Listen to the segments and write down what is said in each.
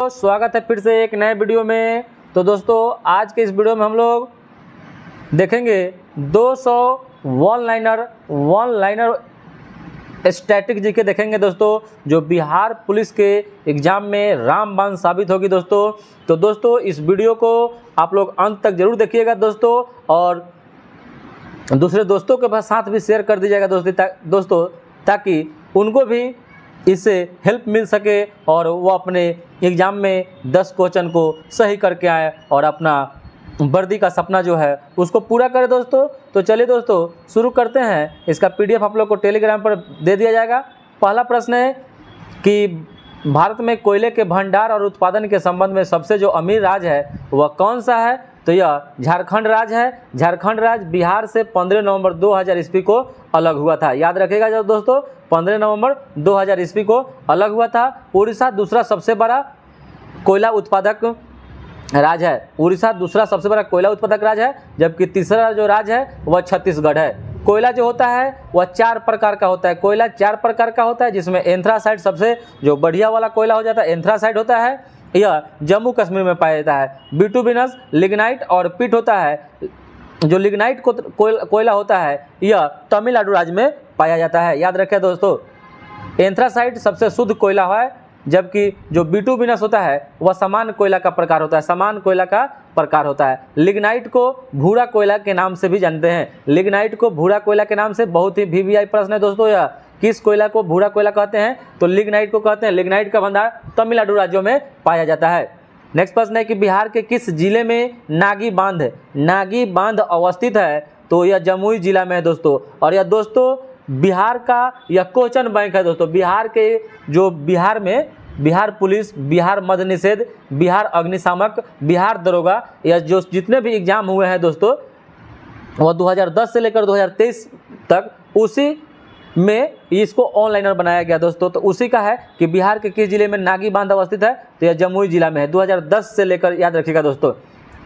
तो स्वागत है फिर से एक नए वीडियो में। तो दोस्तों आज के इस वीडियो में हम लोग देखेंगे 200 वन लाइनर स्टैटिक जीके देखेंगे दोस्तों, जो बिहार पुलिस के एग्ज़ाम में रामबाण साबित होगी दोस्तों। तो दोस्तों इस वीडियो को आप लोग अंत तक जरूर देखिएगा दोस्तों, और दूसरे दोस्तों के साथ भी शेयर कर दीजिएगा दोस्तों, ताकि उनको भी इससे हेल्प मिल सके और वो अपने एग्ज़ाम में 10 क्वेश्चन को सही करके आए और अपना वर्दी का सपना जो है उसको पूरा करें दोस्तों। तो चलिए दोस्तों शुरू करते हैं। इसका PDF आप लोग को टेलीग्राम पर दे दिया जाएगा। पहला प्रश्न है कि भारत में कोयले के भंडार और उत्पादन के संबंध में सबसे जो अमीर राज्य है वह कौन सा है? तो यह झारखंड राज्य है। झारखंड राज्य बिहार से 15 नवंबर 2000 ईस्वी को अलग हुआ था। याद रखिएगा जब दोस्तों 15 नवंबर 2000 ईस्वी को अलग हुआ था। उड़ीसा दूसरा सबसे बड़ा कोयला उत्पादक राज्य है। उड़ीसा दूसरा सबसे बड़ा कोयला उत्पादक राज्य है, जबकि तीसरा जो राज्य है वह छत्तीसगढ़ है। कोयला जो होता है वह 4 प्रकार का होता है। कोयला 4 प्रकार का होता है, जिसमें एंथ्रासाइट सबसे जो बढ़िया वाला कोयला हो जाता है एंथ्रासाइट होता है। यह जम्मू कश्मीर में पाया जाता है। बिटुमिनस, लिग्नाइट और पिट होता है। जो लिग्नाइट कोयला होता है यह तमिलनाडु राज्य में पाया जाता है। याद रखें दोस्तों, एंथ्रासाइट सबसे शुद्ध कोयला है, जबकि जो बिटुमिनस होता है वह समान कोयला का प्रकार होता है। समान कोयला का प्रकार होता है। लिग्नाइट को भूरा कोयला के नाम से भी जानते हैं। लिग्नाइट को भूरा कोयला के नाम से बहुत ही VVI प्रश्न है दोस्तों। यह किस कोयला को भूरा कोयला कहते हैं? तो लिग्नाइट को कहते हैं। लिग्नाइट का भंडार तमिलनाडु राज्यों में पाया जाता है। नेक्स्ट प्रश्न है कि बिहार के किस जिले में नागी बांध अवस्थित है? तो यह जमुई जिला में है दोस्तों। और यह दोस्तों बिहार का यह क्वेश्चन बैंक है दोस्तों। बिहार के जो बिहार में बिहार पुलिस, बिहार मद्य निषेध, बिहार अग्निशामक, बिहार दरोगा, यह जो जितने भी एग्जाम हुए हैं दोस्तों वह 2010 से लेकर 2023 तक उसी में इसको ऑनलाइनर बनाया गया दोस्तों। तो उसी का है कि बिहार के किस जिले में नागी बांध अवस्थित है? तो यह जमुई जिला में है। 2010 से लेकर याद रखिएगा दोस्तों।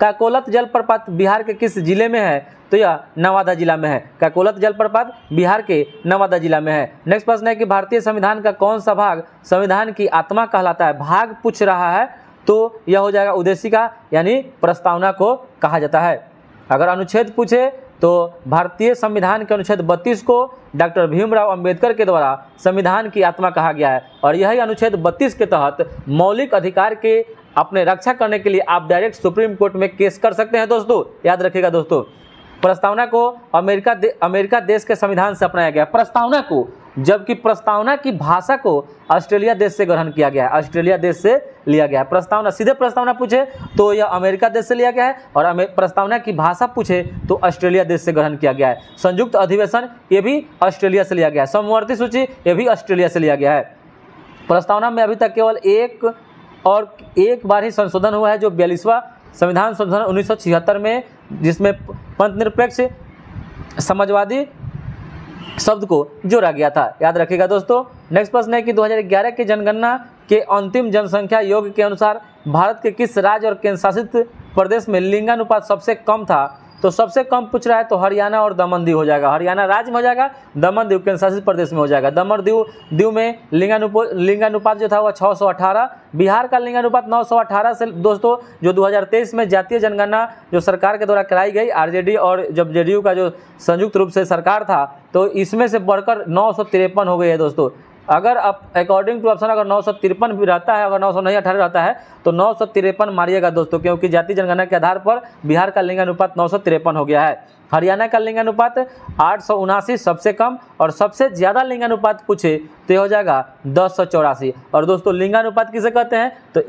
काकोलत जलप्रपात बिहार के किस जिले में है? तो यह नवादा जिला में है। काकोलत जलप्रपात बिहार के नवादा जिला में है। नेक्स्ट प्रश्न है कि भारतीय संविधान का कौन सा भाग संविधान की आत्मा कहलाता है? भाग पूछ रहा है तो यह हो जाएगा उद्देशिका, यानी प्रस्तावना को कहा जाता है। अगर अनुच्छेद पूछे तो भारतीय संविधान के अनुच्छेद 32 को डॉक्टर भीमराव अंबेडकर के द्वारा संविधान की आत्मा कहा गया है। और यही अनुच्छेद 32 के तहत मौलिक अधिकार के अपने रक्षा करने के लिए आप डायरेक्ट सुप्रीम कोर्ट में केस कर सकते हैं दोस्तों। याद रखिएगा दोस्तों, प्रस्तावना को अमेरिका देश के संविधान से अपनाया गया प्रस्तावना को, जबकि प्रस्तावना की भाषा को ऑस्ट्रेलिया देश से ग्रहण किया गया है। ऑस्ट्रेलिया देश से लिया गया है प्रस्तावना। सीधे प्रस्तावना पूछे तो यह अमेरिका देश से लिया गया है, और प्रस्तावना की भाषा पूछे तो ऑस्ट्रेलिया देश से ग्रहण किया गया है। संयुक्त अधिवेशन ये भी ऑस्ट्रेलिया से लिया गया है। समवर्ती सूची ये भी ऑस्ट्रेलिया से लिया गया है। प्रस्तावना में अभी तक केवल एक बार ही संशोधन हुआ है, जो 42वां संविधान संशोधन 1976 में, जिसमें पंथनिरपेक्ष समाजवादी शब्द को जोड़ा गया था। याद रखिएगा दोस्तों। नेक्स्ट प्रश्न है कि 2011 की जनगणना के अंतिम जनसंख्या योग के अनुसार भारत के किस राज्य और केंद्र शासित प्रदेश में लिंगानुपात सबसे कम था? तो सबसे कम पूछ रहा है तो हरियाणा और दमन दीव हो जाएगा। हरियाणा राज्य में हो जाएगा, दमन दीव केंद्र शासित प्रदेश में हो जाएगा। दमन दीव में लिंगानुपात जो था वह 618। बिहार का लिंगानुपात 918 से दोस्तों, जो 2023 में जातीय जनगणना जो सरकार के द्वारा कराई गई, RJD और जब JDU का जो संयुक्त रूप से सरकार था, तो इसमें से बढ़कर 953 हो गई है दोस्तों। अगर आप अकॉर्डिंग टू ऑप्शन अगर 953 भी रहता है, अगर 918 रहता है तो 953 मारिएगा दोस्तों, क्योंकि जातीय जनगणना के आधार पर बिहार का लिंगानुपात 953 हो गया है। हरियाणा का लिंगानुपात 879 सबसे कम, और सबसे ज़्यादा लिंगानुपात पूछे तो यह हो जाएगा 1084। और दोस्तों लिंगानुपात किसे कहते हैं? तो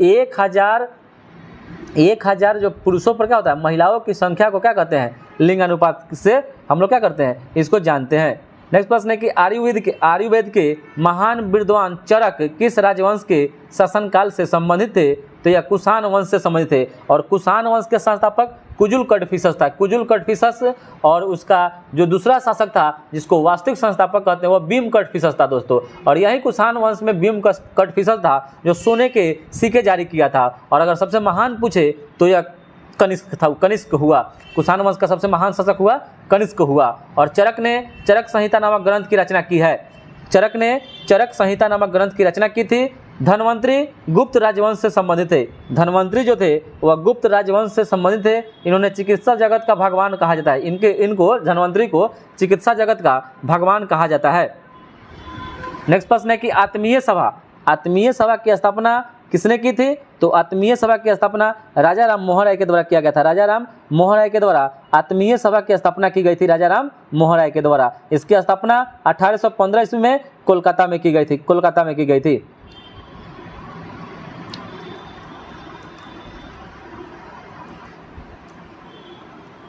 1000 जो पुरुषों पर क्या होता है, महिलाओं की संख्या को क्या कहते हैं? लिंगानुपात से हम लोग क्या करते हैं, इसको जानते हैं। नेक्स्ट प्रश्न है कि आयुर्वेद के महान विद्वान चरक किस राजवंश के शासनकाल से संबंधित थे? तो यह कुषाण वंश से संबंधित थे। और कुषाण वंश के संस्थापक कुजुल कटफिसस था। कुजुल कटफिसस, और उसका जो दूसरा शासक था जिसको वास्तविक संस्थापक कहते हैं वह भीम कटफिसस था दोस्तों। और यही कुषाण वंश में भीम कटफिसस था जो सोने के सिक्के जारी किया था। और अगर सबसे महान पूछे तो यह कनिष्क हुआ। कुषाण वंश का सबसे महान शासक हुआ कनिष्क हुआ। और चरक ने चरक संहिता नामक ग्रंथ की रचना की है। चरक ने चरक संहिता नामक ग्रंथ की रचना की थी। धन्वंतरी गुप्त राजवंश से संबंधित थे। धन्वंतरी जो थे वह गुप्त राजवंश से संबंधित थे। इन्होंने चिकित्सा जगत का भगवान कहा जाता है। इनको धन्वंतरी को चिकित्सा जगत का भगवान कहा जाता है। नेक्स्ट प्रश्न है कि आत्मीय सभा की स्थापना किसने की थी? तो आत्मीय सभा की स्थापना राजा राम मोहन राय के द्वारा किया गया था। राजा राम मोहन राय के द्वारा आत्मीय सभा की स्थापना की गई थी। राजा राम मोहन राय के द्वारा इसकी स्थापना 1815 ईस्वी में कोलकाता में की गई थी।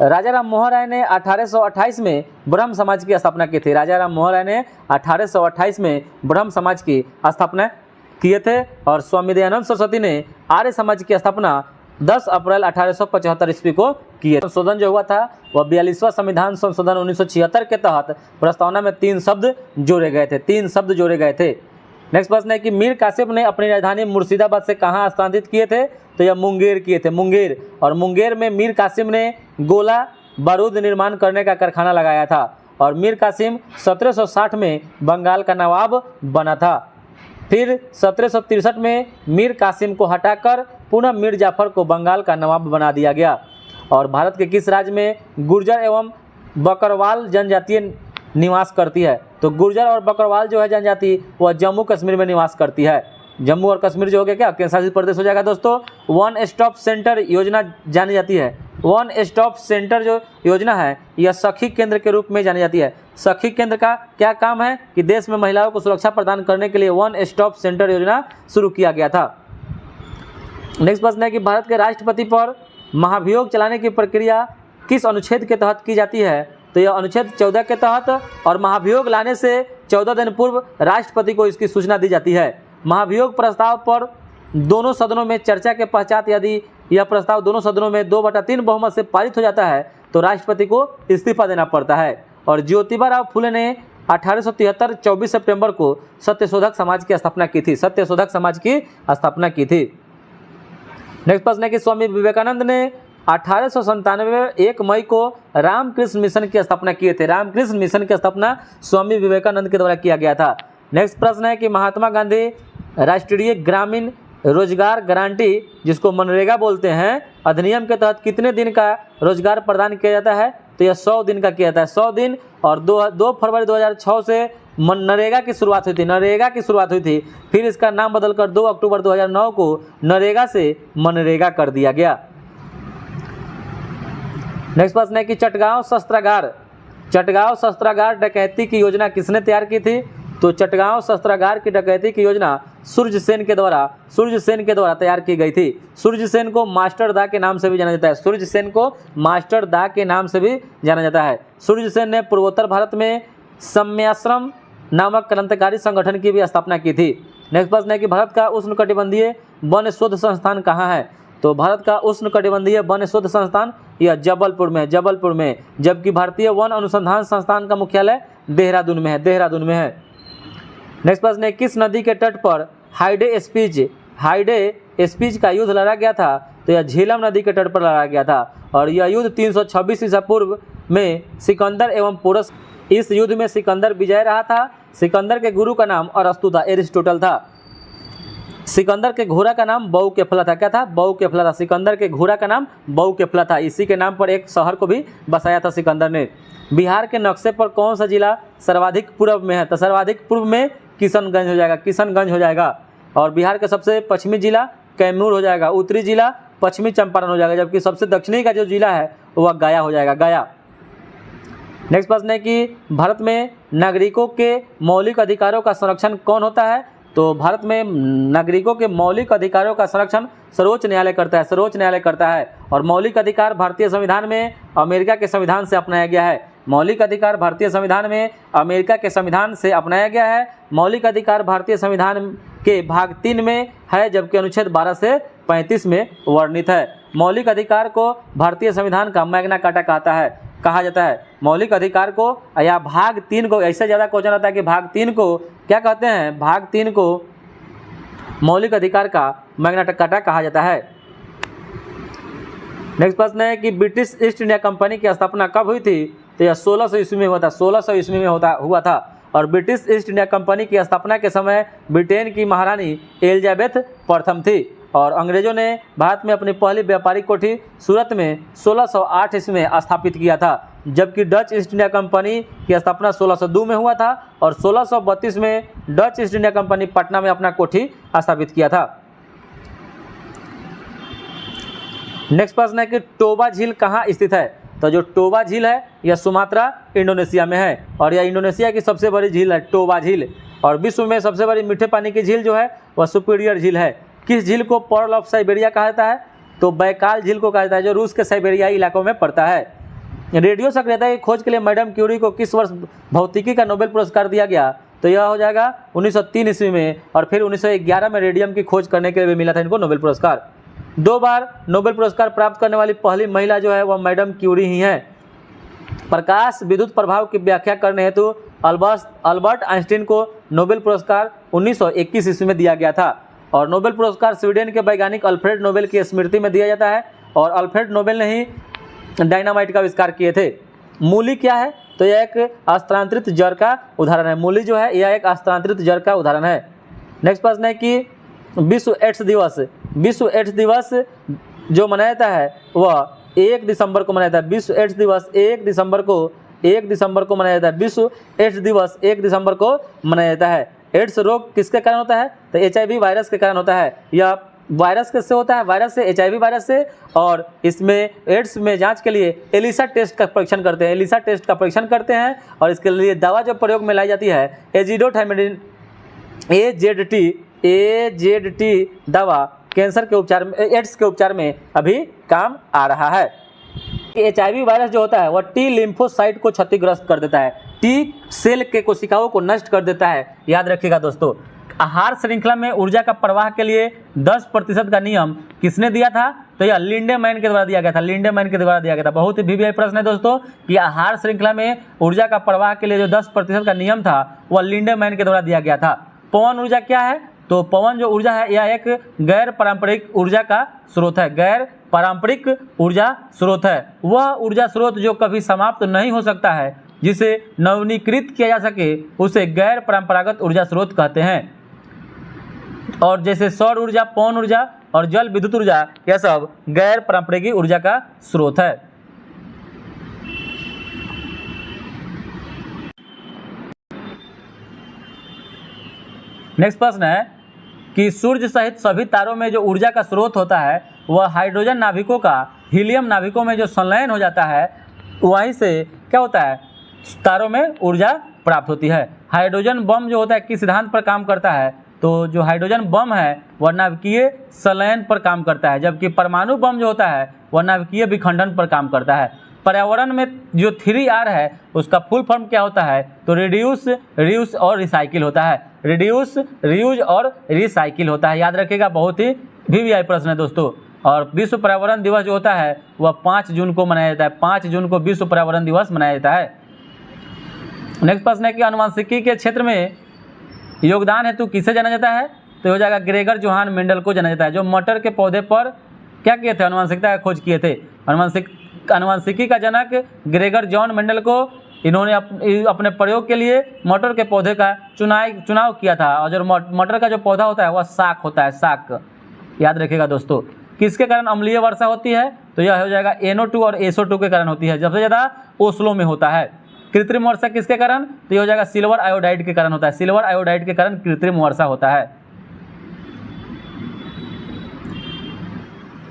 राजा राम मोहन राय ने 1828 में ब्रह्म समाज की स्थापना की थी। राजा राम मोहन राय ने 1828 में ब्रह्म समाज की स्थापना किए थे और स्वामी दयानंद सरस्वती ने आर्य समाज की स्थापना 10 अप्रैल 1875 ईस्वी को किए। संशोधन जो हुआ था वह 42वां संविधान संशोधन 1976 के तहत प्रस्तावना में 3 शब्द जोड़े गए थे। नेक्स्ट प्रश्न है कि मीर कासिम ने अपनी राजधानी मुर्शिदाबाद से कहाँ स्थानांतरित किए थे? तो यह मुंगेर किए थे, मुंगेर। और मुंगेर में मीर कासिम ने गोला बारूद निर्माण करने का कारखाना लगाया था और मीर कासिम 1760 में बंगाल का नवाब बना था। फिर 1763 में मीर कासिम को हटाकर पुनः मीर जाफर को बंगाल का नवाब बना दिया गया। और भारत के किस राज्य में गुर्जर एवं बकरवाल जनजातीय निवास करती है? तो गुर्जर और बकरवाल जो है जनजाति वह जम्मू कश्मीर में निवास करती है। जम्मू और कश्मीर जो हो गया क्या केंद्र शासित प्रदेश हो जाएगा दोस्तों। वन स्टॉप सेंटर योजना जानी जाती है। वन स्टॉप सेंटर जो योजना है यह सखी केंद्र के रूप में जानी जाती है। सखी केंद्र का क्या काम है कि देश में महिलाओं को सुरक्षा प्रदान करने के लिए वन स्टॉप सेंटर योजना शुरू किया गया था। नेक्स्ट प्रश्न है कि भारत के राष्ट्रपति पर महाभियोग चलाने की प्रक्रिया किस अनुच्छेद के तहत की जाती है? तो यह अनुच्छेद 14 के तहत और महाभियोग लाने से 14 दिन पूर्व राष्ट्रपति को इसकी सूचना दी जाती है। महाभियोग प्रस्ताव पर दोनों सदनों में चर्चा के पश्चात यदि यह प्रस्ताव दोनों सदनों में 2/3 बहुमत से पारित हो जाता है तो राष्ट्रपति को इस्तीफा देना पड़ता है। और ज्योतिबा राव फुले ने 1873 24 सितंबर को सत्यशोधक समाज की स्थापना की थी। नेक्स्ट प्रश्न है कि स्वामी विवेकानंद ने 1897 1 मई को रामकृष्ण मिशन की स्थापना किए थे। रामकृष्ण मिशन की स्थापना स्वामी विवेकानंद के द्वारा किया गया था। नेक्स्ट प्रश्न है कि महात्मा गांधी राष्ट्रीय ग्रामीण रोजगार गारंटी जिसको मनरेगा बोलते हैं अधिनियम के तहत कितने दिन का रोजगार प्रदान किया जाता है? तो यह 100 दिन का किया जाता है, 100 दिन। और 2 फरवरी 2006 से नरेगा की शुरुआत हुई थी। फिर इसका नाम बदलकर 2 अक्टूबर 2009 को नरेगा से मनरेगा कर दिया गया। नेक्स्ट प्रश्न है कि चटगांव शस्त्रागार डकैती की योजना किसने तैयार की थी? तो चटगांव शस्त्रागार की डकैती की योजना सूर्य सेन के द्वारा तैयार की गई थी। सूर्य सेन को मास्टर दा के नाम से भी जाना जाता है। सूर्य सेन ने पूर्वोत्तर भारत में सम्याश्रम नामक क्रांतिकारी संगठन की भी स्थापना की थी। नेक्स्ट प्रश्न है कि भारत का उष्णकटिबंधीय वन शोध संस्थान कहाँ है? तो भारत का उष्णकटिबंधीय वन शोध संस्थान यह जबलपुर में, जबकि भारतीय वन अनुसंधान संस्थान का मुख्यालय देहरादून में है। नेक्स्ट प्रश्न है किस नदी के तट पर हाइडे स्पीच का युद्ध लड़ा गया था? तो यह झेलम नदी के तट पर लड़ा गया था और यह युद्ध 326 ईसा पूर्व में सिकंदर एवं पोरस, इस युद्ध में सिकंदर विजय रहा था। सिकंदर के गुरु का नाम अरस्तु था, एरिस्टोटल था। सिकंदर के घोड़ा का नाम बहुकेफला था। क्या था? बहुकेफला था। सिकंदर के घोड़ा का नाम बहुकेफला था। इसी के नाम पर एक शहर को भी बसाया था सिकंदर ने। बिहार के नक्शे पर कौन सा जिला सर्वाधिक पूर्व में है? तो सर्वाधिक पूर्व में किशनगंज हो जाएगा। और बिहार का सबसे पश्चिमी जिला कैमूर हो जाएगा। उत्तरी जिला पश्चिमी चंपारण हो जाएगा, जबकि सबसे दक्षिणी का जो जिला है वह गया हो जाएगा, गया। नेक्स्ट प्रश्न है कि भारत में नागरिकों के मौलिक अधिकारों का संरक्षण कौन होता है? तो भारत में नागरिकों के मौलिक अधिकारों का संरक्षण सर्वोच्च न्यायालय करता है। और मौलिक अधिकार भारतीय संविधान में अमेरिका के संविधान से अपनाया गया है। मौलिक अधिकार भारतीय संविधान में अमेरिका के संविधान से अपनाया गया है। मौलिक अधिकार भारतीय संविधान के भाग 3 में है, जबकि अनुच्छेद 12 से 35 में वर्णित है। मौलिक अधिकार को भारतीय संविधान का मैग्ना कार्टा कहा जाता है। मौलिक अधिकार को या भाग 3 को, ऐसे ज़्यादा क्वेश्चन आता है कि भाग 3 को क्या कहते हैं? भाग 3 को मौलिक अधिकार का मैग्ना कार्टा कहा जाता है। नेक्स्ट प्रश्न है कि ब्रिटिश ईस्ट इंडिया कंपनी की स्थापना कब हुई थी? तो यह 1600 ईस्वी में हुआ था। 1600 ईस्वी में हुआ था। और ब्रिटिश ईस्ट इंडिया कंपनी की स्थापना के समय ब्रिटेन की महारानी एलिजाबेथ प्रथम थी। और अंग्रेजों ने भारत में अपनी पहली व्यापारिक कोठी सूरत में 1608 ईस्वी में स्थापित किया था, जबकि डच ईस्ट इंडिया कंपनी की स्थापना 1602 में हुआ था और 1632 में Dutch east India company Patna में अपना कोठी स्थापित किया था। नेक्स्ट प्रश्न है कि टोबा झील कहाँ स्थित है। तो जो टोबा झील है यह सुमात्रा इंडोनेशिया में है और यह इंडोनेशिया की सबसे बड़ी झील है टोबा झील। और विश्व में सबसे बड़ी मीठे पानी की झील जो है वह सुपीरियर झील है। किस झील को पर्ल ऑफ साइबेरिया कहा जाता है। तो बैकाल झील को कहा जाता है, जो रूस के साइबेरियाई इलाकों में पड़ता है। रेडियो सक्रियता की खोज के लिए मैडम क्यूरी को किस वर्ष भौतिकी का नोबेल पुरस्कार दिया गया। तो यह हो जाएगा 1903 ईस्वी में। और फिर 1911 में रेडियम की खोज करने के लिए भी मिला था इनको नोबेल पुरस्कार। 2 बार नोबेल पुरस्कार प्राप्त करने वाली पहली महिला जो है वह मैडम क्यूरी ही हैं। प्रकाश विद्युत प्रभाव की व्याख्या करने हेतु अल्बर्ट आइंस्टीन को नोबेल पुरस्कार 1921 ईस्वी में दिया गया था। और नोबेल पुरस्कार स्वीडन के वैज्ञानिक अल्फ्रेड नोबेल की स्मृति में दिया जाता है और अल्फ्रेड नोबेल ने ही डायनामाइट का आविष्कार किए थे। मूली क्या है। तो यह एक स्थानांतरित जड़ का उदाहरण है। मूली जो है यह एक स्थानांतरित जड़ का उदाहरण है। नेक्स्ट प्रश्न है कि विश्व एड्स दिवस जो मनाया जाता है वह 1 दिसंबर को मनाया जाता है। विश्व एड्स दिवस 1 दिसंबर को मनाया जाता है। विश्व एड्स दिवस 1 दिसंबर को मनाया जाता है। एड्स रोग किसके कारण होता है। तो HIV वायरस के कारण होता है। यह वायरस किससे होता है। वायरस से, HIV वायरस से। और इसमें एड्स में जांच के लिए एलिसा टेस्ट का परीक्षण करते हैं और इसके लिए दवा जो प्रयोग में लाई जाती है एजिडोथाइमिडिन AZT दवा कैंसर के उपचार में, एड्स के उपचार में अभी काम आ रहा है। HIV वायरस जो होता है वह T लिम्फोसाइट को क्षतिग्रस्त कर देता है, T सेल के कोशिकाओं को नष्ट कर देता है। याद रखिएगा दोस्तों। आहार श्रृंखला में ऊर्जा का प्रवाह के लिए 10% का नियम किसने दिया था। तो यह लिंडेमैन के द्वारा दिया गया था। बहुत ही VVI प्रश्न है दोस्तों कि आहार श्रृंखला में ऊर्जा का प्रवाह के लिए जो 10% का नियम था वह लिंडेमैन के द्वारा दिया गया था। पवन ऊर्जा क्या है। तो पवन जो ऊर्जा है यह एक गैर पारंपरिक ऊर्जा का स्रोत है। वह ऊर्जा स्रोत जो कभी समाप्त नहीं हो सकता है, जिसे नवीनीकृत किया जा सके, उसे गैर परंपरागत ऊर्जा स्रोत कहते हैं। और जैसे सौर ऊर्जा, पवन ऊर्जा और जल विद्युत ऊर्जा यह सब गैर पारंपरिक ऊर्जा का स्रोत है। नेक्स्ट प्रश्न है कि सूर्य सहित सभी तारों में जो ऊर्जा का स्रोत होता है वह हाइड्रोजन नाभिकों का हीलियम नाभिकों में जो संलयन हो जाता है वहीं से क्या होता है, तारों में ऊर्जा प्राप्त होती है। हाइड्रोजन बम जो होता है किस सिद्धांत पर काम करता है। तो जो हाइड्रोजन बम है वह नाभिकीय संलयन पर काम करता है, जबकि परमाणु बम जो होता है वह नाभिकीय विखंडन पर काम करता है। पर्यावरण में जो 3R है उसका फुल फॉर्म क्या होता है। तो रिड्यूस, रीयूज और रिसाइकिल होता है। रिड्यूस, रीयूज और रिसाइकिल होता है। याद रखिएगा, बहुत ही VVI प्रश्न है दोस्तों। और विश्व पर्यावरण दिवस जो होता है वह 5 जून को मनाया जाता है। 5 जून को विश्व पर्यावरण दिवस मनाया जाता है। नेक्स्ट प्रश्न है कि आनुवंशिकी के क्षेत्र में योगदान हेतु किसे जाना जाता है। तो हो जाएगा ग्रेगर जोहान मेंडल को जाना जाता है, जो मटर के पौधे पर क्या किए थे, आनुवंशिकता का खोज किए थे। आनुवंशिकी का जनक ग्रेगर जॉन मेंडल को इन्होंने अपने प्रयोग के लिए मटर के पौधे का चुनाव किया था। और जो मटर का जो पौधा होता है वह साक होता है, साक। याद रखिएगा दोस्तों। किसके कारण अम्लीय वर्षा होती है। तो यह हो जाएगा NO2 और SO2 के कारण होती है। सबसे ज़्यादा ओस्लो में होता है। कृत्रिम वर्षा किसके कारण। तो यह हो जाएगा सिल्वर आयोडाइड के कारण होता है। सिल्वर आयोडाइड के कारण कृत्रिम वर्षा होता है।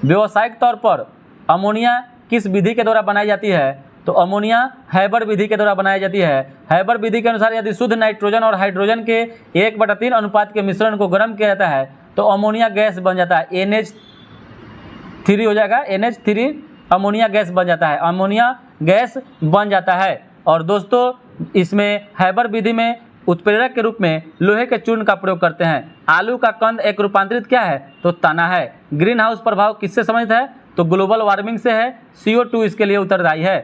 व्यावसायिक तौर पर अमोनिया किस विधि के द्वारा बनाई जाती है। तो अमोनिया हैबर विधि के द्वारा बनाई जाती है। हैबर विधि के अनुसार यदि शुद्ध नाइट्रोजन और हाइड्रोजन के 1/3 अनुपात के मिश्रण को गर्म किया जाता है तो अमोनिया गैस बन जाता है। NH3 हो जाएगा, NH3 अमोनिया गैस बन जाता है। अमोनिया गैस बन जाता है। और दोस्तों इसमें हैबर विधि में उत्प्रेरक के रूप में लोहे के चूर्ण का प्रयोग करते हैं। आलू का कंद एक रूपांतरित क्या है। तो तना है। ग्रीन हाउस प्रभाव किससे संबंधित है। तो ग्लोबल वार्मिंग से है। CO2 इसके लिए उत्तरदायी है।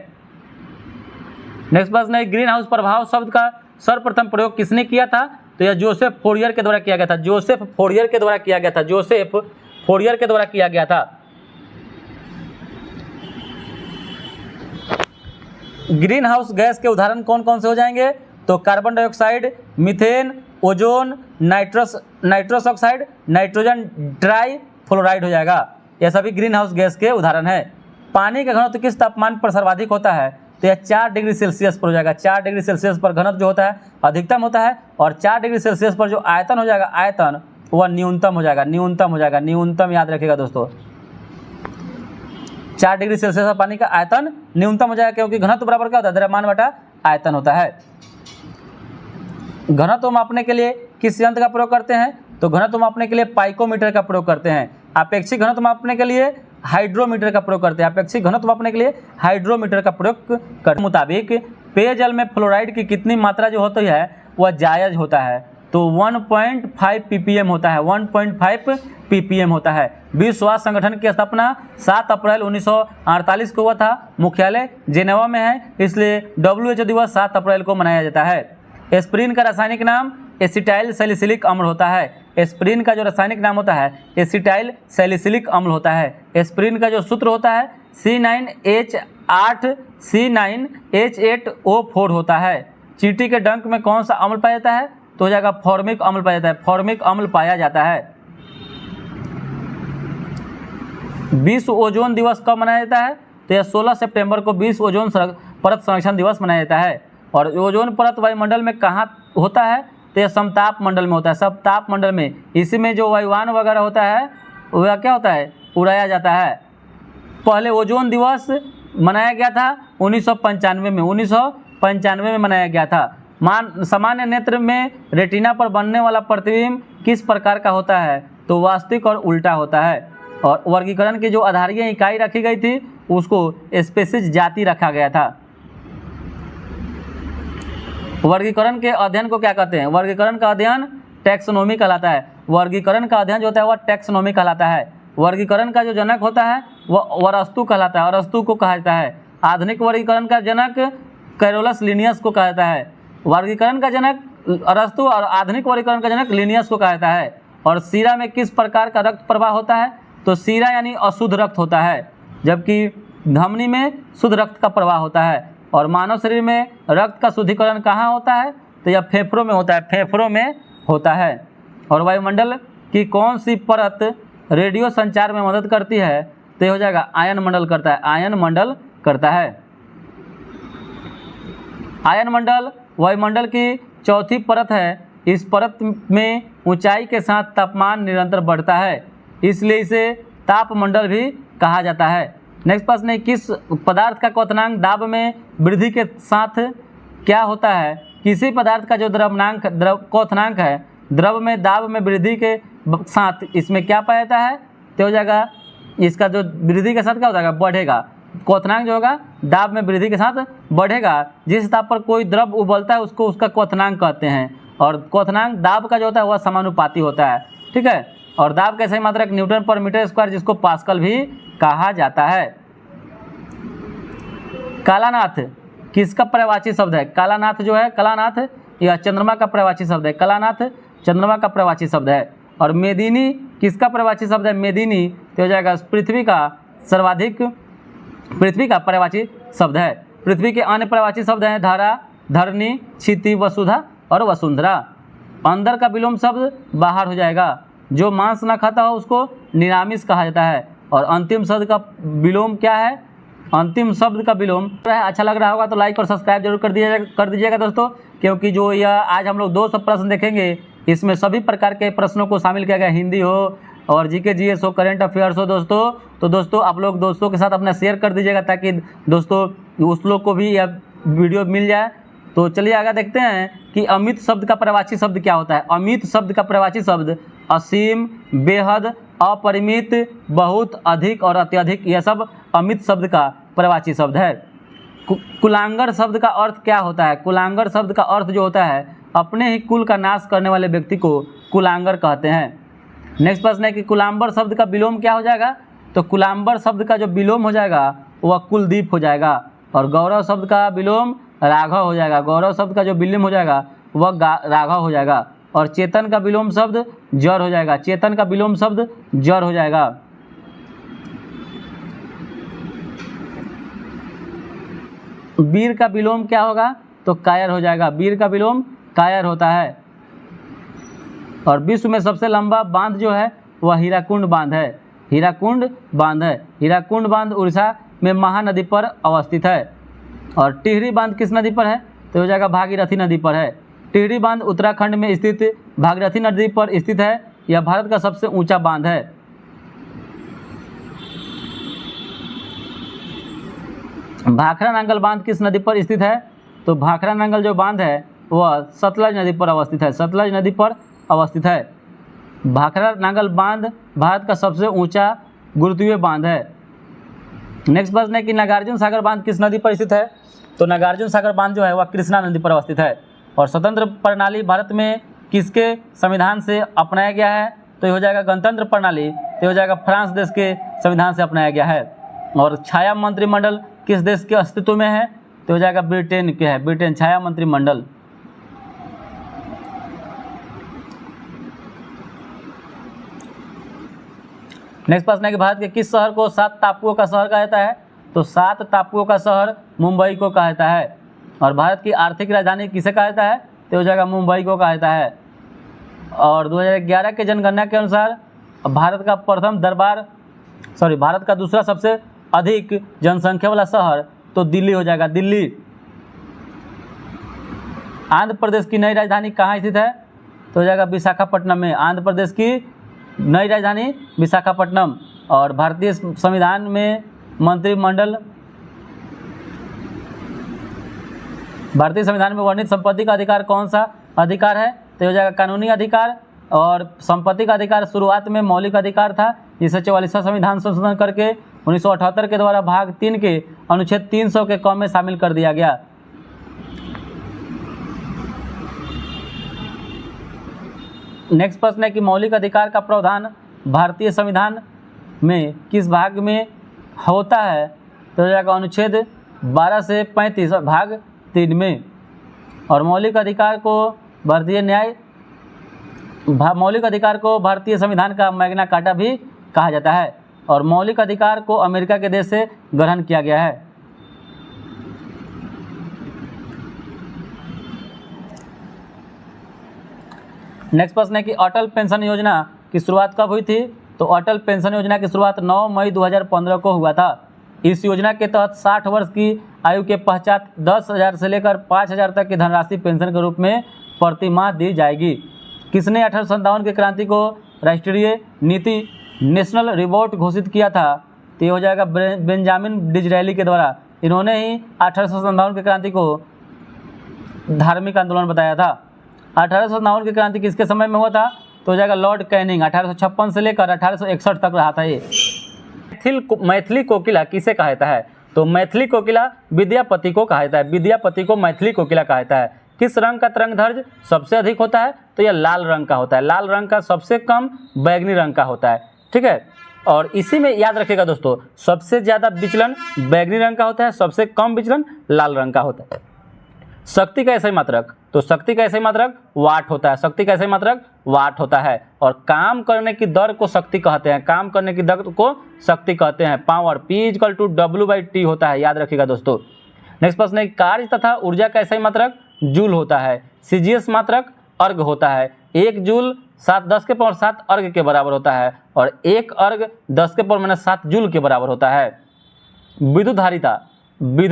नेक्स्ट प्रश्न है ग्रीन हाउस प्रभाव शब्द का सर्वप्रथम प्रयोग किसने किया था। तो यह जोसेफ फोरियर के द्वारा किया गया था। जोसेफ फोरियर के द्वारा किया गया था। ग्रीन हाउस गैस के उदाहरण कौन कौन से हो जाएंगे। तो तो carbon dioxide, methane, ozone, nitrous oxide, nitrogen try fluoride हो जाएगा। यह सभी ग्रीन हाउस गैस के उदाहरण है। पानी का घनत्व किस तापमान पर सर्वाधिक होता है? तो यह 4 डिग्री सेल्सियस पर हो जाएगा। 4 डिग्री सेल्सियस पर घनत्व जो होता है अधिकतम होता है, और 4 डिग्री सेल्सियस पर जो आयतन हो जाएगा, आयतन वह न्यूनतम हो जाएगा। न्यूनतम याद रखिएगा दोस्तों, 4 डिग्री सेल्सियस पर पानी का आयतन न्यूनतम हो जाएगा, क्योंकि घनत्व बराबर क्या होता है? द्रव्यमान बटा आयतन होता है। घनत्व मापने के लिए किस यंत्र का प्रयोग करते हैं? तो घनत्व मापने के लिए पाइकोमीटर का प्रयोग करते हैं। आपेक्षिक घनत्व मापने के लिए हाइड्रोमीटर का प्रयोग करते हैं। आपेक्षिक घनत्व मापने के लिए हाइड्रोमीटर का प्रयोग करने मुताबिक पेयजल में फ्लोराइड की कितनी मात्रा जो होती है वह जायज़ होता है? तो 1.5 ppm होता है। 1.5 ppm होता है। विश्व स्वास्थ्य संगठन की स्थापना 7 अप्रैल 1948 को हुआ था। मुख्यालय जेनेवा में है, इसलिए WHO दिवस 7 अप्रैल को मनाया जाता है। एस्पिरिन का रासायनिक नाम एसिटाइल सैलिसिलिक अम्ल होता है। एस्पिरिन का जो रासायनिक नाम होता है एसिटाइल सैलिसिलिक अम्ल होता है। एस्पिरिन का जो सूत्र होता है C9H8C9H8O4 होता है। चींटी के डंक में कौन सा अम्ल पाया जाता है? तो हो जाएगा फॉर्मिक अम्ल पाया जाता है। फॉर्मिक अम्ल पाया जाता है। विश्व ओजोन दिवस कब मनाया जाता है? तो यह 16 सितंबर को विश्व ओजोन परत संरक्षण दिवस मनाया जाता है। और ओजोन परत वायुमंडल में कहाँ होता है? तो यह समताप मंडल में होता है। समताप मंडल में इसी में जो वायुयान वगैरह होता है वह क्या होता है? उड़ाया जाता है। पहले ओजोन दिवस मनाया गया था 1995 में। 1995 में मनाया गया था। सामान्य नेत्र में रेटिना पर बनने वाला प्रतिबिंब किस प्रकार का होता है? तो वास्तविक और उल्टा होता है। और वर्गीकरण की जो आधारीय इकाई रखी गई थी उसको स्पेसीज जाति रखा गया था। वर्गीकरण के अध्ययन को क्या कहते हैं? वर्गीकरण का अध्ययन टैक्सोनॉमी कहलाता है। वर्गीकरण का अध्ययन जो होता है वह टैक्सोनॉमी कहलाता है। वर्गीकरण का जो जनक होता है वह अरस्तु कहलाता है। अरस्तु को कहा जाता है। आधुनिक वर्गीकरण का जनक कैरोलस लिनियस को कहा जाता है। वर्गीकरण का जनक अरस्तु और आधुनिक वर्गीकरण का जनक लिनियस को कहा जाता है। और सीरा में किस प्रकार का रक्त प्रवाह होता है? तो सीरा यानी अशुद्ध रक्त होता है, जबकि धमनी में शुद्ध रक्त का प्रवाह होता है। और मानव शरीर में रक्त का शुद्धिकरण कहाँ होता है? तो यह फेफड़ों में होता है। फेफड़ों में होता है। और वायुमंडल की कौन सी परत रेडियो संचार में मदद करती है? तो यह हो जाएगा आयन मंडल करता है। आयन मंडल करता है। आयन मंडल वायुमंडल की चौथी परत है। इस परत में ऊंचाई के साथ तापमान निरंतर बढ़ता है, इसलिए इसे तापमंडल भी कहा जाता है। नेक्स्ट प्रश्न है, किस पदार्थ का क्वथनांक दाब में वृद्धि के साथ क्या होता है? किसी पदार्थ का जो क्वथनांक है द्रव में दाब में वृद्धि के साथ इसमें क्या पाया जाता है? तो हो जाएगा इसका जो वृद्धि के साथ क्या हो जाएगा? बढ़ेगा। क्वथनांक जो होगा दाब में वृद्धि के साथ बढ़ेगा। जिस ताप पर कोई द्रव उबलता है उसको उसका क्वथनांक कहते हैं। और क्वथनांक दाब का जो होता है वह समानुपाती होता है। ठीक है। और दाब का सही मात्रक न्यूटन पर मीटर स्क्वायर, जिसको पास्कल भी कहा जाता है। कालानाथ किसका पर्यायवाची शब्द है? कालानाथ जो है, कलानाथ यह चंद्रमा का पर्यायवाची शब्द है। कलानाथ चंद्रमा का पर्यायवाची शब्द है। और मेदिनी किसका पर्यायवाची शब्द है? मेदिनी तो हो जाएगा पृथ्वी का पर्यायवाची शब्द है। पृथ्वी के अन्य पर्यायवाची शब्द हैं धरा, धरणी, क्षिति, वसुधा और वसुंधरा। अंदर का विलोम शब्द बाहर हो जाएगा। जो मांस ना खाता हो उसको निरामिष कहा जाता है। और अंतिम शब्द का विलोम क्या है? अंतिम शब्द का विलोम अच्छा लग रहा होगा तो लाइक और सब्सक्राइब जरूर कर दीजिएगा दोस्तों, क्योंकि जो यह आज हम लोग 200 प्रश्न देखेंगे इसमें सभी प्रकार के प्रश्नों को शामिल किया गया। हिंदी हो और जीके जीएस हो, करंट अफेयर्स हो दोस्तों। तो दोस्तों आप लोग दोस्तों के साथ अपना शेयर कर दीजिएगा ताकि दोस्तों उस लोग को भी यह वीडियो मिल जाए। तो चलिए आगे देखते हैं कि अमित शब्द का पर्यायवाची शब्द क्या होता है। अमित शब्द का पर्यायवाची शब्द असीम, बेहद, अपरिमित, बहुत, अधिक और अत्यधिक, यह सब अमित शब्द का पर्यायवाची शब्द है। कुलांगर शब्द का अर्थ क्या होता है? कुलांगर शब्द का अर्थ जो होता है अपने ही कुल का नाश करने वाले व्यक्ति को कुलांगर कहते हैं। नेक्स्ट प्रश्न है कि कुलांबर शब्द का विलोम क्या हो जाएगा? तो कुलांबर शब्द का जो विलोम हो जाएगा वह कुलदीप हो जाएगा। और गौरव शब्द का विलोम राघव हो जाएगा। गौरव शब्द का जो विलोम हो जाएगा वह राघव हो जाएगा। और चेतन का विलोम शब्द जड़ हो जाएगा। चेतन का विलोम शब्द जड़ हो जाएगा। वीर का विलोम क्या होगा? तो कायर हो जाएगा, वीर का विलोम कायर होता है। और विश्व में सबसे लंबा बांध जो है वह हीराकुंड बांध है, हीराकुंड बांध है। हीराकुंड बांध उड़ीसा में महानदी पर अवस्थित है। और टिहरी बांध किस नदी पर है, तो हो जाएगा भागीरथी नदी पर है। टिहरी बांध उत्तराखंड में स्थित भागीरथी नदी पर स्थित है। यह भारत का सबसे ऊंचा बांध है। भाखरा नांगल बांध किस नदी पर स्थित है, तो भाखरा नांगल जो बांध है वह सतलज नदी पर अवस्थित है, सतलज नदी पर अवस्थित है। भाखरा नांगल बांध भारत का सबसे ऊंचा गुरुत्वीय बांध है। नेक्स्ट प्रश्न है कि नागार्जुन सागर बांध किस नदी पर स्थित है, तो नागार्जुन सागर बांध जो है वह कृष्णा नदी पर अवस्थित है। और स्वतंत्र प्रणाली भारत में किसके संविधान से अपनाया गया है, तो ये हो जाएगा गणतंत्र प्रणाली, तो हो जाएगा फ्रांस देश के संविधान से अपनाया गया है। और छाया मंत्रिमंडल किस देश के अस्तित्व में है, तो हो जाएगा ब्रिटेन के है, ब्रिटेन छाया मंत्रिमंडल। नेक्स्ट प्रश्न है कि भारत के किस शहर को 7 टापुओं का शहर कहा जाता है, तो 7 टापुओं का शहर मुंबई को कहा जाता है। और भारत की आर्थिक राजधानी किसे कहा जाता है, तो हो जाएगा मुंबई को कहा जाता है। और 2011 के जनगणना के अनुसार भारत का दूसरा सबसे अधिक जनसंख्या वाला शहर तो दिल्ली हो जाएगा, दिल्ली। आंध्र प्रदेश की नई राजधानी कहाँ स्थित है, तो हो जाएगा विशाखापट्टनम में, आंध्र प्रदेश की नई राजधानी विशाखापट्टनम। और भारतीय संविधान में भारतीय संविधान में वर्णित संपत्ति का अधिकार कौन सा अधिकार है, तो हो जाएगा कानूनी अधिकार। और संपत्ति का अधिकार शुरुआत में मौलिक अधिकार था, जिसे 44वां संविधान संशोधन करके 1978 के द्वारा भाग 3 के अनुच्छेद 300 के क में शामिल कर दिया गया। नेक्स्ट प्रश्न है कि मौलिक अधिकार का प्रावधान भारतीय संविधान में किस भाग में होता है, तो हो जाएगा अनुच्छेद 12 से 35 भाग 3 में। और मौलिक अधिकार को भारतीय संविधान का मैग्ना कार्टा भी कहा जाता है। और मौलिक अधिकार को अमेरिका के देश से ग्रहण किया गया है। नेक्स्ट प्रश्न है कि अटल पेंशन योजना की शुरुआत कब हुई थी, तो अटल पेंशन योजना की शुरुआत 9 मई 2015 को हुआ था। इस योजना के तहत 60 वर्ष की आयु के पश्चात 10,000 से लेकर 5,000 तक की धनराशि पेंशन के रूप में प्रति माह दी जाएगी। किसने 1857 की क्रांति को राष्ट्रीय नीति नेशनल रिवोल्ट घोषित किया था, तो ये हो जाएगा बेंजामिन डिज़रायली के द्वारा। इन्होंने ही 1857 की क्रांति को धार्मिक आंदोलन बताया था। 1857 की क्रांति किसके समय में हुआ था, तो हो जाएगा लॉर्ड कैनिंग। 1856 से लेकर 1861 तक रहा था ये। मैथिली कोकिला किसे कहा जाता है, तो मैथिली कोकिला विद्यापति को कहा जाता है, विद्यापति को मैथिली कोकिला कहा जाता है। किस रंग का तरंगदैर्घ्य सबसे अधिक होता है, तो यह लाल रंग का होता है, लाल रंग का सबसे कम बैगनी रंग का होता है, ठीक है। और इसी में याद रखिएगा दोस्तों, सबसे ज़्यादा विचलन बैगनी रंग का होता है, सबसे कम विचलन लाल रंग का होता है। शक्ति का SI मात्रक, तो शक्ति का SI मात्रक वाट होता है, शक्ति का SI मात्रक वाट होता है। और काम करने की दर को शक्ति कहते हैं, काम करने की दर को शक्ति कहते हैं। पावर P = W/T होता है, याद रखिएगा दोस्तों। नेक्स्ट प्रश्न है कार्य तथा ऊर्जा का SI मात्रक जूल होता है। CGS मात्रक अर्घ होता है। 1 जूल 10⁻7 अर्घ के बराबर होता है। और 1 अर्घ 10⁻7 जूल के बराबर होता है। विद्युत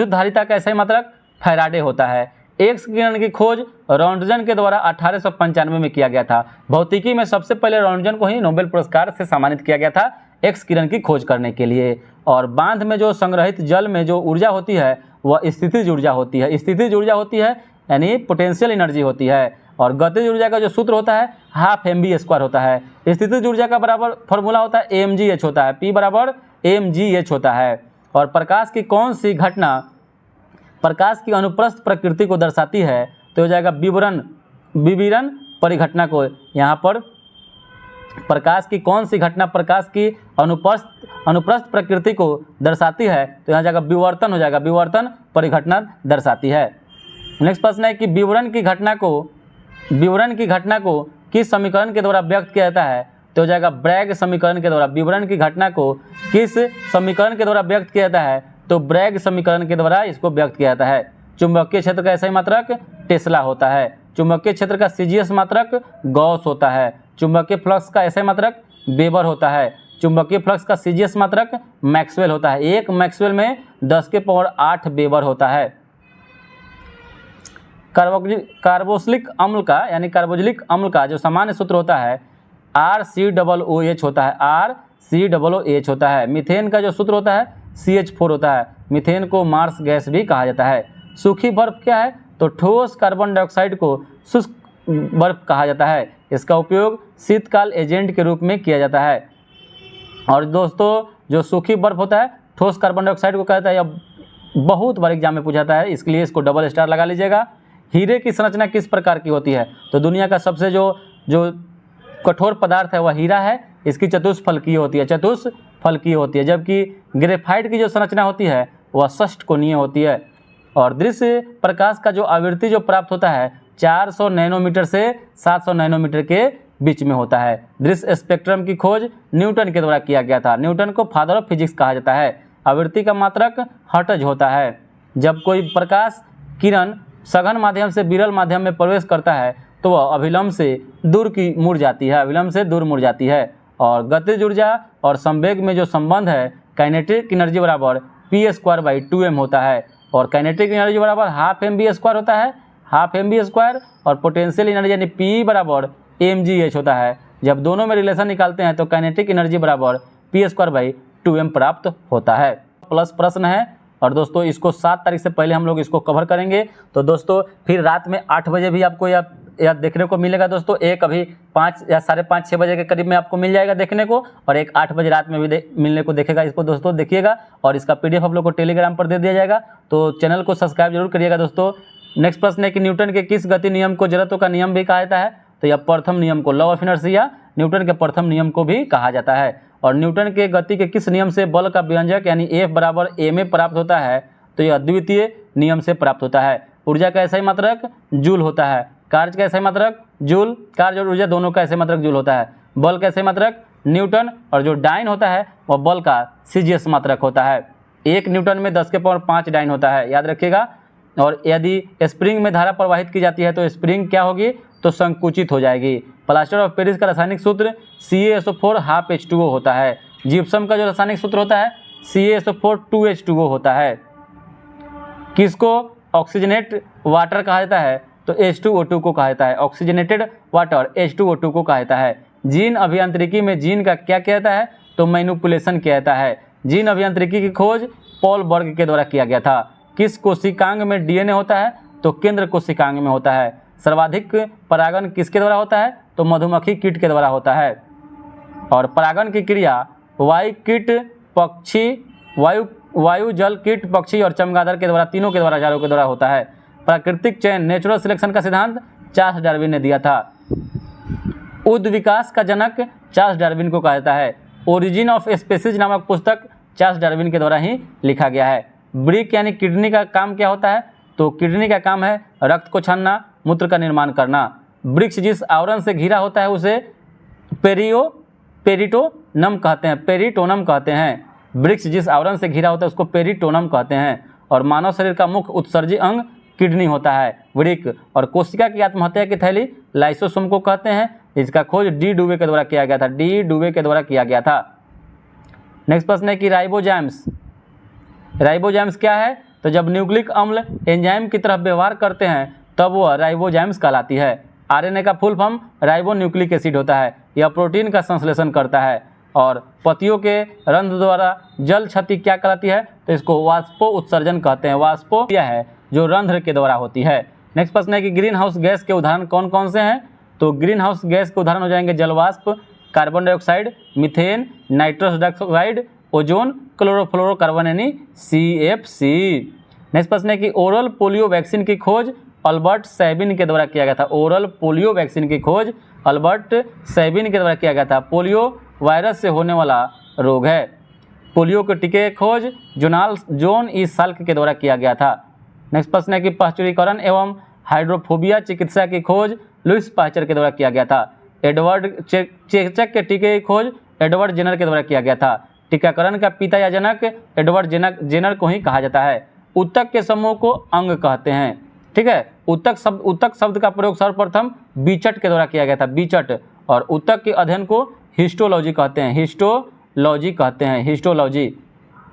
धारिता का SI मात्रक फैराडे होता है। एक्स किरण की खोज रॉन्टजन के द्वारा 1895 में किया गया था। भौतिकी में सबसे पहले रॉन्टजन को ही नोबेल पुरस्कार से सम्मानित किया गया था एक्स किरण की खोज करने के लिए। और बांध में जो संग्रहित जल में जो ऊर्जा होती है वह स्थितिज ऊर्जा होती है, स्थितिज ऊर्जा होती है यानी पोटेंशियल एनर्जी होती है। और गतिज ऊर्जा का जो सूत्र होता है 12 mv² होता है। स्थितिज ऊर्जा का बराबर फॉर्मूला होता है mgh होता है, P = mgh होता है। और प्रकाश की कौन सी घटना प्रकाश की अनुप्रस्थ प्रकृति को दर्शाती है, तो हो जाएगा विवरण परिघटना को। यहाँ पर प्रकाश की कौन सी घटना प्रकाश की अनुप्रस्थ प्रकृति को दर्शाती है, तो यहाँ जाएगा विवर्तन हो जाएगा, विवर्तन परिघटना दर्शाती है। नेक्स्ट प्रश्न है कि विवरण की घटना को किस समीकरण के द्वारा व्यक्त किया जाता है, तो हो जाएगा ब्रैग समीकरण के द्वारा। विवरण की घटना को किस समीकरण के द्वारा व्यक्त किया जाता है, तो ब्रैग समीकरण के द्वारा इसको व्यक्त किया जाता है। चुंबकीय क्षेत्र का एसआई मात्रक टेस्ला होता है। चुंबकीय क्षेत्र का सीजीएस मात्रक गॉस होता है। चुंबकीय फ्लक्स का एसआई मात्रक वेबर होता है। चुंबकीय फ्लक्स का सीजीएस मात्रक मैक्सवेल होता है। एक मैक्सवेल में 10 के पावर 8 वेबर होता है। कार्बोक्सिलिक अम्ल का यानी कार्बोक्सिलिक अम्ल का जो सामान्य सूत्र होता है RCOOH होता है। RCOOH होता है। मीथेन का जो सूत्र होता है CH4 होता है। मीथेन को मार्स गैस भी कहा जाता है। सूखी बर्फ क्या है? तो ठोस कार्बन डाइऑक्साइड को शुष्क बर्फ कहा जाता है। इसका उपयोग शीतकाल एजेंट के रूप में किया जाता है। और दोस्तों जो सूखी बर्फ होता है ठोस कार्बन डाइऑक्साइड को कहता है। यह बहुत बार एग्जाम में पूछा जाता है, इसके लिए इसको डबल स्टार लगा लीजिएगा। हीरे की संरचना किस प्रकार की होती है? तो दुनिया का सबसे जो कठोर पदार्थ है वह हीरा है। इसकी चतुष्फलकीय होती है, चतुष्फलकीय होती है। जबकि ग्रेफाइट की जो संरचना होती है वह षष्ठकोणीय होती है। और दृश्य प्रकाश का जो आवृत्ति जो प्राप्त होता है 400 नैनोमीटर से 700 नैनोमीटर के बीच में होता है। दृश्य स्पेक्ट्रम की खोज न्यूटन के द्वारा किया गया था। न्यूटन को फादर ऑफ फिजिक्स कहा जाता है। आवृत्ति का मात्रक हर्ट्ज होता है। जब कोई प्रकाश किरण सघन माध्यम से विरल माध्यम में प्रवेश करता है तो वह अभिलंब से दूर मुड़ जाती है, अभिलंब से दूर मुड़ जाती है। और गतिज ऊर्जा और संवेग में जो संबंध है काइनेटिक एनर्जी बराबर p²/2m होता है। और काइनेटिक एनर्जी बराबर हाफ mv² होता है, हाफ mv²। और पोटेंशियल एनर्जी यानी p बराबर mgh होता है। जब दोनों में रिलेशन निकालते हैं तो काइनेटिक एनर्जी बराबर p²/2m प्राप्त होता है। प्लस प्रश्न है और दोस्तों इसको 7 तारीख से पहले हम लोग इसको कवर करेंगे। तो दोस्तों फिर रात में 8 बजे भी आपको यह देखने को मिलेगा दोस्तों। एक अभी 5 या 5:30 6 बजे के करीब में आपको मिल जाएगा देखने को, और एक 8 बजे रात में भी मिलने को देखेगा। इसको दोस्तों देखिएगा और इसका PDF आप लोग को टेलीग्राम पर दे दिया जाएगा। तो चैनल को सब्सक्राइब जरूर करिएगा दोस्तों। नेक्स्ट प्रश्न है कि न्यूटन के किस गति नियम को जड़त्व का नियम भी कहा जाता है? तो यह प्रथम नियम को, लॉ ऑफ इनर्शिया, न्यूटन के प्रथम नियम को भी कहा जाता है। और न्यूटन के गति के किस नियम से बल का व्यंजक यानी F बराबर ma प्राप्त होता है? तो यह द्वितीय नियम से प्राप्त होता है। ऊर्जा का एसआई मात्रक जूल होता है। कार्य का एसआई मात्रक जूल, कार्य और ऊर्जा दोनों का एसआई मात्रक जूल होता है। बल का एसआई मात्रक न्यूटन, और जो डाइन होता है वह बल का सीजीएस मात्रक होता है। 1 न्यूटन में 10 के पावर 5 डाइन होता है, याद रखिएगा। और यदि स्प्रिंग में धारा प्रवाहित की जाती है तो स्प्रिंग क्या होगी? तो संकुचित हो जाएगी। प्लास्टर ऑफ पेरिस का रासायनिक सूत्र CaSO4 ½ H2O होता है। जिप्सम का जो रासायनिक सूत्र होता है CaSO4 2H2O होता है। किसको ऑक्सीजनेट वाटर कहा जाता है? तो H2O2 को कहा जाता है। ऑक्सीजनेटेड वाटर H2O2 को कहा जाता है। जीन अभियांत्रिकी में जीन का क्या किया जाता है? तो मैनिपुलेशन किया जाता है। जीन अभियांत्रिकी की खोज पॉल बर्ग के द्वारा किया गया था। किस कोशिकांग में DNA होता है? तो केंद्र कोशिकांग में होता है। सर्वाधिक परागण किसके द्वारा होता है? तो मधुमक्खी कीट के द्वारा होता है। और परागण की क्रिया वायु जल कीट पक्षी और चमगादड़ के द्वारा, तीनों के द्वारा, चारों के द्वारा होता है। प्राकृतिक चयन नेचुरल सिलेक्शन का सिद्धांत चार्ल्स डार्विन ने दिया था। उद् विकास का जनक चार्ल्स डार्विन को कहा जाता है। ओरिजिन ऑफ स्पीसीज नामक पुस्तक चार्ल्स डार्विन के द्वारा ही लिखा गया है। ब्रिक यानी किडनी का काम क्या होता है? तो किडनी का काम है रक्त को छानना, मूत्र का निर्माण करना। वृक्ष जिस आवरण से घिरा होता है उसे पेरिटोनम कहते हैं, पेरिटोनम कहते हैं। वृक्ष जिस आवरण से घिरा होता है उसको पेरिटोनम कहते हैं। और मानव शरीर का मुख्य उत्सर्जी अंग किडनी होता है, वृक्क। और कोशिका की आत्महत्या की थैली लाइसोसोम को कहते हैं। इसका खोज डी डुवे के द्वारा किया गया था, डी डुवे के द्वारा किया गया था। नेक्स्ट प्रश्न है कि राइबोजाइम्स क्या है? तो जब न्यूक्लिक अम्ल एंजाइम की तरफ व्यवहार करते हैं तब वह राइबोजाइम्स कहलाती है। RNA का full form ribo nucleic acid होता है। यह प्रोटीन का संश्लेषण करता है। और पत्तियों के रंध्र द्वारा जल क्षति क्या कहलाती है? तो इसको वाष्पो उत्सर्जन कहते हैं। वाष्पो क्या है? जो रंध्र के द्वारा होती है। नेक्स्ट प्रश्न है कि ग्रीन हाउस गैस के उदाहरण कौन कौन से हैं? तो ग्रीन हाउस गैस के उदाहरण हो जाएंगे जलवाष्प, carbon dioxide, methane, nitrous dioxide, ozone, chlorofluorocarbon यानी CFC। नेक्स्ट प्रश्न है कि ओरल पोलियो वैक्सीन की खोज अल्बर्ट सैबिन के द्वारा किया गया था। ओरल पोलियो वैक्सीन की खोज अल्बर्ट सैबिन के द्वारा किया गया था। पोलियो वायरस से होने वाला रोग है। पोलियो के टीके की खोज जोन ई साल्क के द्वारा किया गया था। नेक्स्ट प्रश्न है कि पाश्चुरीकरण एवं हाइड्रोफोबिया चिकित्सा की खोज लुइस पाश्चर के द्वारा किया गया था। एडवर्ड चेचक के टीके की खोज एडवर्ड जेनर के द्वारा किया गया था। टीकाकरण का पिता या जनक एडवर्ड जेनर को ही कहा जाता है। ऊतक के समूह को अंग कहते हैं। ठीक है, ऊतक शब्द का प्रयोग सर्वप्रथम बीचट के द्वारा किया गया था, बीचट। और ऊतक के अध्ययन को हिस्टोलॉजी कहते हैं, हिस्टोलॉजी कहते हैं, हिस्टोलॉजी।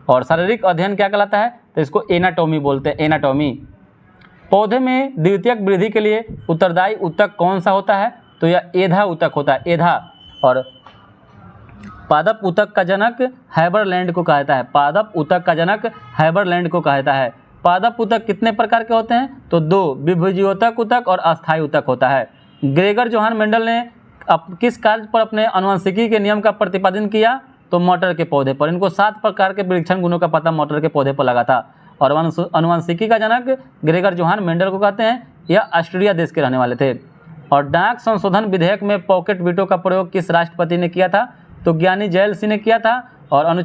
और शारीरिक अध्ययन क्या कहलाता है, तो इसको एनाटॉमी बोलते हैं, एनाटॉमी। पौधे में द्वितीयक वृद्धि के लिए उत्तरदायी ऊतक कौन सा होता है, तो यह एधा ऊतक होता है, एधा। और पादप ऊतक का जनक हैबरलैंड को कहा जाता है, पादप ऊतक का जनक हैबरलैंड को कहा जाता है। पादप ऊतक कितने प्रकार के होते हैं, तो 2, विभुजीयोतक ऊतक और अस्थायी ऊतक होता है। ग्रेगर जोहान मेंडल ने किस कार्य पर अपने अनुवांशिकी के नियम का प्रतिपादन किया, तो मटर के पौधे पर। इनको 7 प्रकार के परीक्षण गुणों का पता मटर के पौधे पर लगा था। और अनुवांशिकी का जनक ग्रेगर जोहान मेंडल को कहते हैं, यह ऑस्ट्रेलिया देश के रहने वाले थे। और डाक संशोधन विधेयक में पॉकेट वीटो का प्रयोग किस राष्ट्रपति ने किया था, तो ज्ञानी जैल सिंह ने किया था। और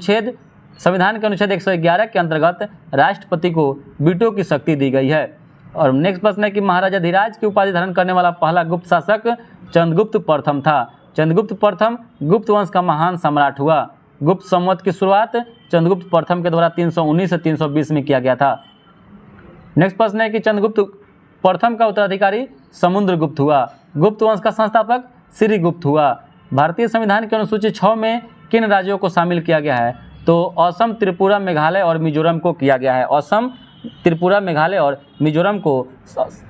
संविधान के अनुच्छेद 111 के अंतर्गत राष्ट्रपति को वीटो की शक्ति दी गई है। और नेक्स्ट प्रश्न है कि महाराजा धीराज की उपाधि धारण करने वाला पहला गुप्त शासक चंद्रगुप्त प्रथम था। चंद्रगुप्त प्रथम गुप्त वंश का महान सम्राट हुआ। गुप्त संवत की शुरुआत चंद्रगुप्त प्रथम के द्वारा 319 से 320 में किया गया था। नेक्स्ट प्रश्न है कि चंद्रगुप्त प्रथम का उत्तराधिकारी समुद्रगुप्त हुआ। गुप्त वंश का संस्थापक श्रीगुप्त हुआ। भारतीय संविधान की अनुसूची 6 में किन राज्यों को शामिल किया गया है, तो असम, त्रिपुरा, मेघालय और मिजोरम को किया गया है। असम, त्रिपुरा, मेघालय और मिजोरम को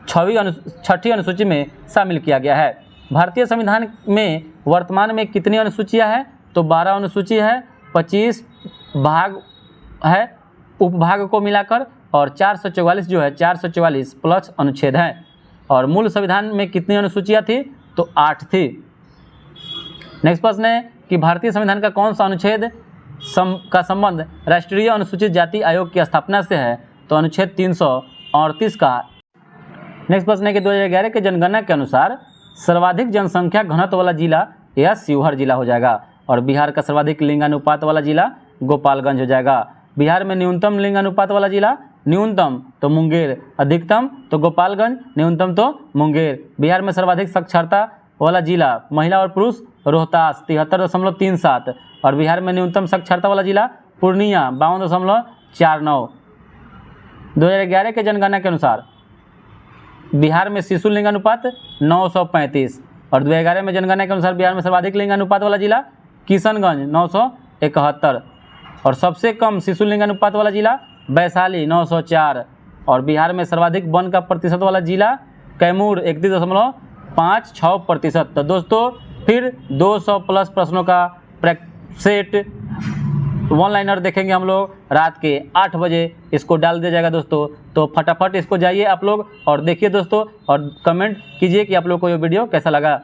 6वीं अनुसूची में शामिल किया गया है। भारतीय संविधान में वर्तमान में कितनी अनुसूचियां हैं, तो 12 अनुसूची है, 25 भाग है उपभाग को मिलाकर, और 444 जो है 444 प्लस अनुच्छेद हैं। और मूल संविधान में कितनी अनुसूचियां थी, तो 8 थी। नेक्स्ट प्रश्न है कि भारतीय संविधान का कौन सा अनुच्छेद का संबंध राष्ट्रीय अनुसूचित जाति आयोग की स्थापना से है, तो अनुच्छेद 338 का। नेक्स्ट प्रश्न है कि 2011 के जनगणना के अनुसार सर्वाधिक जनसंख्या घनत्व वाला जिला यह शिवहर जिला हो जाएगा। और बिहार का सर्वाधिक लिंगानुपात वाला जिला गोपालगंज हो जाएगा। बिहार में न्यूनतम लिंगानुपात वाला जिला, न्यूनतम तो मुंगेर, अधिकतम तो गोपालगंज, न्यूनतम तो मुंगेर। बिहार में सर्वाधिक साक्षरता वाला जिला महिला और पुरुष रोहतास 73.37। और बिहार में न्यूनतम साक्षरता वाला जिला पूर्णिया 52.49। 2011 के जनगणना के अनुसार बिहार में शिशु लिंगानुपात 935। और 2011 में जनगणना के अनुसार बिहार में सर्वाधिक लिंगानुपात वाला जिला किशनगंज 971। और सबसे कम शिशु लिंगानुपात वाला जिला वैशाली 904। और बिहार में सर्वाधिक वन का प्रतिशत वाला जिला कैमूर 31.56%। तो दोस्तों फिर 200 प्लस प्रश्नों का सेट वन लाइनर देखेंगे हम लोग रात के 8 बजे, इसको डाल दिया जाएगा दोस्तों। तो फटाफट इसको जाइए आप लोग और देखिए दोस्तों, और कमेंट कीजिए कि आप लोग को ये वीडियो कैसा लगा।